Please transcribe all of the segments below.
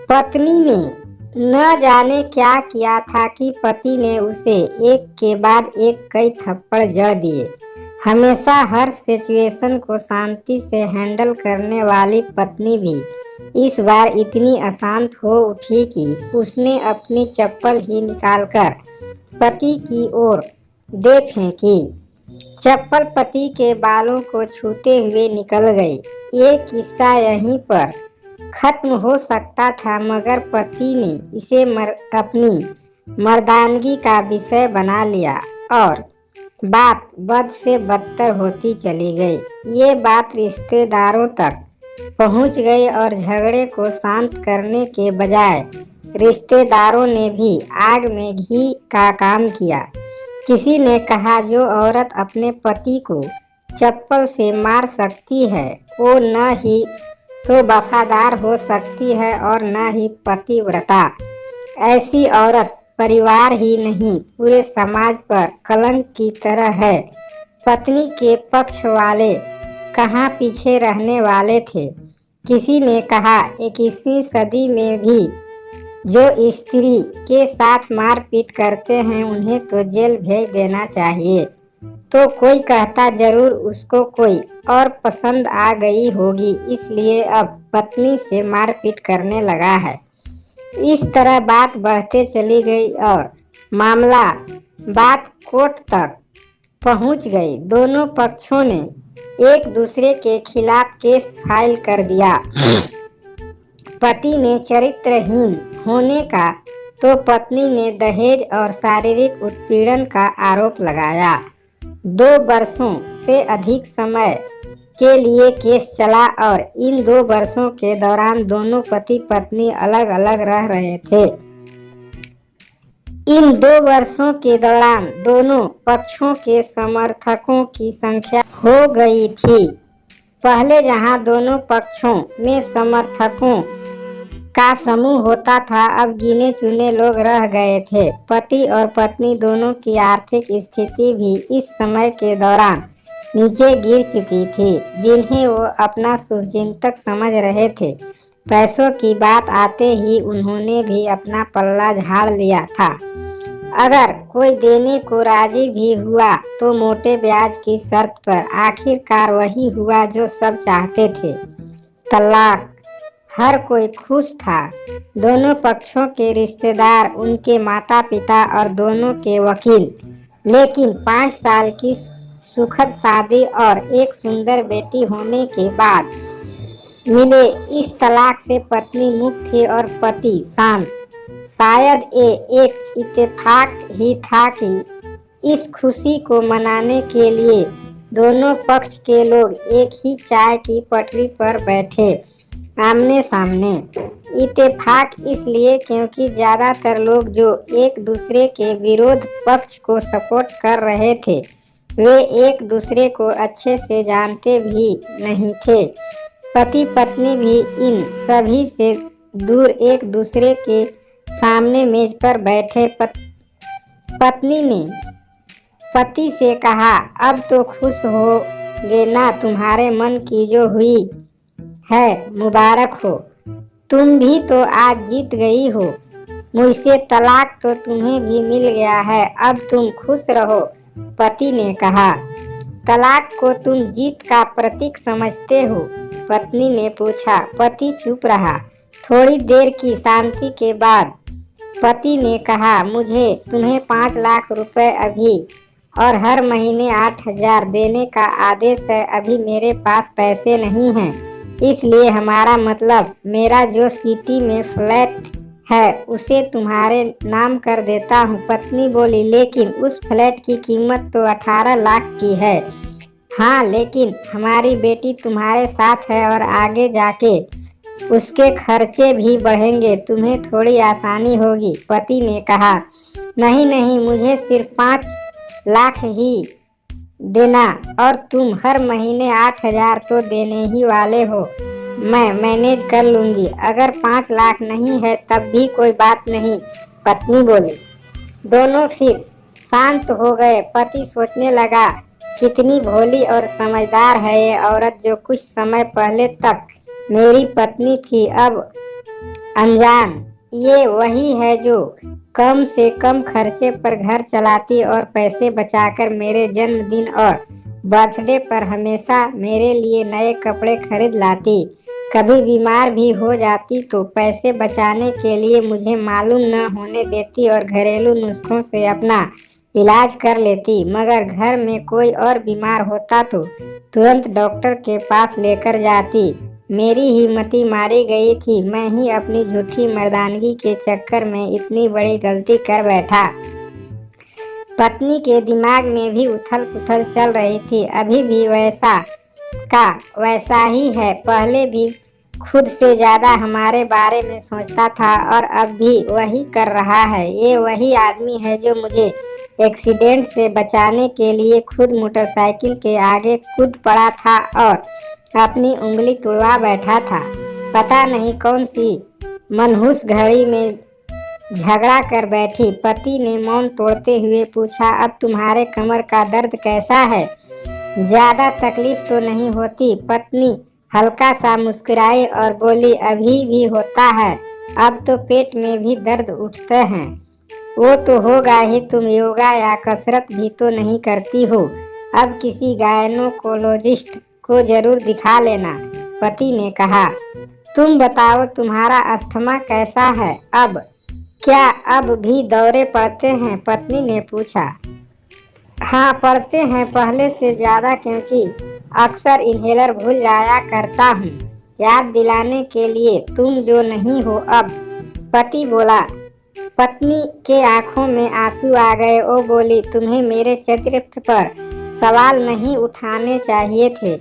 पत्नी ने न जाने क्या किया था कि पति ने उसे एक के बाद एक कई थप्पड़ जड़ दिए। हमेशा हर सिचुएशन को शांति से हैंडल करने वाली पत्नी भी इस बार इतनी अशांत हो उठी कि उसने अपनी चप्पल ही निकालकर पति की ओर दे फेंकी। चप्पल पति के बालों को छूते हुए निकल गई। ये किस्सा यहीं पर खत्म हो सकता था, मगर पति ने इसे अपनी मर्दानगी का विषय बना लिया और बात बद से बदतर होती चली गई। ये बात रिश्तेदारों तक पहुंच गई और झगड़े को शांत करने के बजाय रिश्तेदारों ने भी आग में घी का काम किया। किसी ने कहा, जो औरत अपने पति को चप्पल से मार सकती है वो न ही तो वफादार हो सकती है और न ही पतिव्रता। ऐसी औरत परिवार ही नहीं पूरे समाज पर कलंक की तरह है। पत्नी के पक्ष वाले कहाँ पीछे रहने वाले थे। किसी ने कहा, 21वीं सदी में भी जो स्त्री के साथ मारपीट करते हैं उन्हें तो जेल भेज देना चाहिए। तो कोई कहता, जरूर उसको कोई और पसंद आ गई होगी इसलिए अब पत्नी से मारपीट करने लगा है। इस तरह बात बढ़ते चली गई और बात कोर्ट तक पहुंच गई। दोनों पक्षों ने एक दूसरे के खिलाफ केस फाइल कर दिया। पति ने चरित्रहीन होने का तो पत्नी ने दहेज और शारीरिक उत्पीड़न का आरोप लगाया। 2 वर्षों से अधिक समय के लिए केस चला और इन 2 वर्षों के दौरान दोनों पति पत्नी अलग अलग रह रहे थे। इन 2 वर्षों के दौरान दोनों पक्षों के समर्थकों की संख्या हो गई थी। पहले जहां दोनों पक्षों में समर्थकों का समूह होता था, अब गिने चुने लोग रह गए थे। पति और पत्नी दोनों की आर्थिक स्थिति भी इस समय के दौरान नीचे गिर चुकी थी, जिन्हें वो अपना शुभचिंतक समझ रहे थे। पैसों की बात आते ही उन्होंने भी अपना पल्ला झाड़ लिया था। अगर कोई देने को राजी भी हुआ तो मोटे ब्याज की शर्त पर। आखिरकार वही हुआ जो सब चाहते थे, तलाक। हर कोई खुश था। दोनों पक्षों के रिश्तेदार, उनके माता पिता और दोनों के वकील। लेकिन 5 साल की सुखद शादी और एक सुंदर बेटी होने के बाद मिले इस तलाक से पत्नी मुक्त थी और पति शांत। शायद ये एक इत्तेफाक ही था कि इस खुशी को मनाने के लिए दोनों पक्ष के लोग एक ही चाय की पटरी पर बैठे आमने सामने। इत्तेफाक इसलिए क्योंकि ज्यादातर लोग जो एक दूसरे के विरोध पक्ष को सपोर्ट कर रहे थे वे एक दूसरे को अच्छे से जानते भी नहीं थे। पति पत्नी भी इन सभी से दूर एक दूसरे के सामने मेज पर बैठे। पत्नी ने पति से कहा, अब तो खुश होगे ना, तुम्हारे मन की जो हुई है मुबारक हो। तुम भी तो आज जीत गई हो। मुझसे तलाक तो तुम्हें भी मिल गया है, अब तुम खुश रहो। पति ने कहा, तलाक को तुम जीत का प्रतीक समझते हो? पत्नी ने पूछा। पति चुप रहा। थोड़ी देर की शांति के बाद पति ने कहा, मुझे तुम्हें 5 लाख रुपए अभी और हर महीने 8,000 देने का आदेश है। अभी मेरे पास पैसे नहीं हैं, इसलिए हमारा मतलब मेरा जो सिटी में फ्लैट है उसे तुम्हारे नाम कर देता हूँ। पत्नी बोली, लेकिन उस फ्लैट की कीमत तो 18 लाख की है। हाँ, लेकिन हमारी बेटी तुम्हारे साथ है और आगे जाके उसके खर्चे भी बढ़ेंगे, तुम्हें थोड़ी आसानी होगी। पति ने कहा, नहीं नहीं, मुझे सिर्फ 5 लाख ही देना और तुम हर महीने 8,000 तो देने ही वाले हो। मैं मैनेज कर लूंगी। अगर 5 लाख नहीं है तब भी कोई बात नहीं, पत्नी बोली। दोनों फिर शांत हो गए। पति सोचने लगा, कितनी भोली और समझदार है ये औरत, जो कुछ समय पहले तक मेरी पत्नी थी, अब अनजान। ये वही है जो कम से कम खर्चे पर घर चलाती और पैसे बचाकर मेरे जन्मदिन और बर्थडे पर हमेशा मेरे लिए नए कपड़े खरीद लाती। कभी बीमार भी हो जाती तो पैसे बचाने के लिए मुझे मालूम न होने देती और घरेलू नुस्खों से अपना इलाज कर लेती। मगर घर में कोई और बीमार होता तो तुरंत डॉक्टर के पास लेकर जाती। मेरी ही मति मारी गई थी। मैं ही अपनी झूठी मर्दानगी के चक्कर में इतनी बड़ी गलती कर बैठा। पत्नी के दिमाग में भी उथल पुथल चल रही थी। अभी भी वैसा का वैसा ही है। पहले भी खुद से ज्यादा हमारे बारे में सोचता था और अब भी वही कर रहा है। ये वही आदमी है जो मुझे एक्सीडेंट से बचाने के लिए खुद मोटरसाइकिल के आगे कूद पड़ा था और अपनी उंगली तुड़वा बैठा था। पता नहीं कौन सी मनहूस घड़ी में झगड़ा कर बैठी। पति ने मौन तोड़ते हुए पूछा, अब तुम्हारे कमर का दर्द कैसा है? ज्यादा तकलीफ तो नहीं होती? पत्नी हल्का सा मुस्कुराई और बोली, अभी भी होता है, अब तो पेट में भी दर्द उठते हैं। वो तो होगा ही, तुम योगा या कसरत भी तो नहीं करती हो। अब किसी गायनोकोलॉजिस्ट को जरूर दिखा लेना। पति ने कहा, तुम बताओ तुम्हारा अस्थमा कैसा है? अब क्या अब भी दौरे पड़ते हैं? पत्नी ने पूछा। हाँ पड़ते हैं, पहले से ज्यादा, क्योंकि अक्सर इन्हेलर भूल जाया करता हूँ याद दिलाने के लिए। तुम जो नहीं हो अब। पति बोला। पत्नी के आंखों में आंसू आ गए। वो बोली, तुम्हें मेरे चरित्र पर सवाल नहीं उठाने चाहिए थे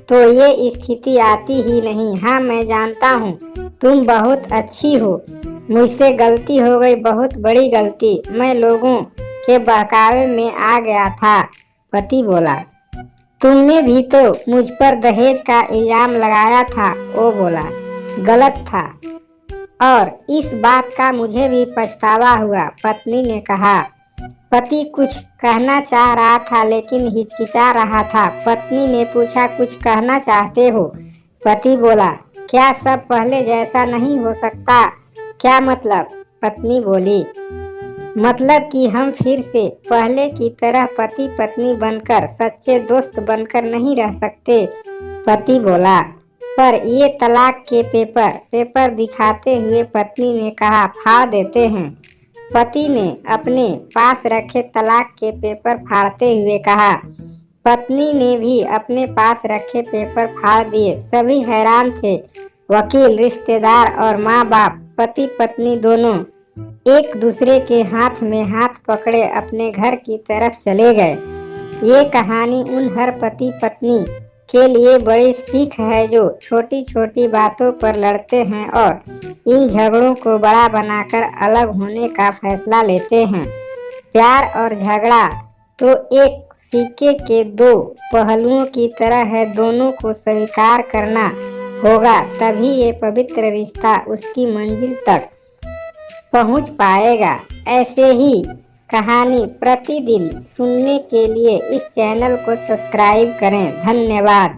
तो ये स्थिति आती ही नहीं। हाँ मैं जानता हूँ तुम बहुत अच्छी हो। मुझसे गलती हो गई, बहुत बड़ी गलती। मैं लोगों के बहकावे में आ गया था। पति बोला। तुमने भी तो मुझ पर दहेज का इल्जाम लगाया था। वो बोला। गलत था और इस बात का मुझे भी पछतावा हुआ। पत्नी ने कहा। पति कुछ कहना चाह रहा था लेकिन हिचकिचा रहा था। पत्नी ने पूछा, कुछ कहना चाहते हो? पति बोला, क्या सब पहले जैसा नहीं हो सकता? क्या मतलब? पत्नी बोली, मतलब कि हम फिर से पहले की तरह पति पत्नी बनकर, सच्चे दोस्त बनकर नहीं रह सकते? पति बोला, पर ये तलाक के पेपर दिखाते हुए पत्नी ने कहा, फाड़ देते हैं। पति ने अपने पास रखे तलाक के पेपर फाड़ते हुए कहा। पत्नी ने भी अपने पास रखे पेपर फाड़ दिए। सभी हैरान थे। वकील, रिश्तेदार और माँ बाप, पति पत्नी दोनों एक दूसरे के हाथ में हाथ पकड़े अपने घर की तरफ चले गए। ये कहानी उन हर पति पत्नी के लिए बड़ी सीख है जो छोटी छोटी बातों पर लड़ते हैं और इन झगड़ों को बड़ा बनाकर अलग होने का फैसला लेते हैं। प्यार और झगड़ा तो एक सिक्के के दो पहलुओं की तरह है। दोनों को स्वीकार करना होगा, तभी ये पवित्र रिश्ता उसकी मंजिल तक पहुंच पाएगा। ऐसे ही कहानी प्रतिदिन सुनने के लिए इस चैनल को सब्सक्राइब करें। धन्यवाद।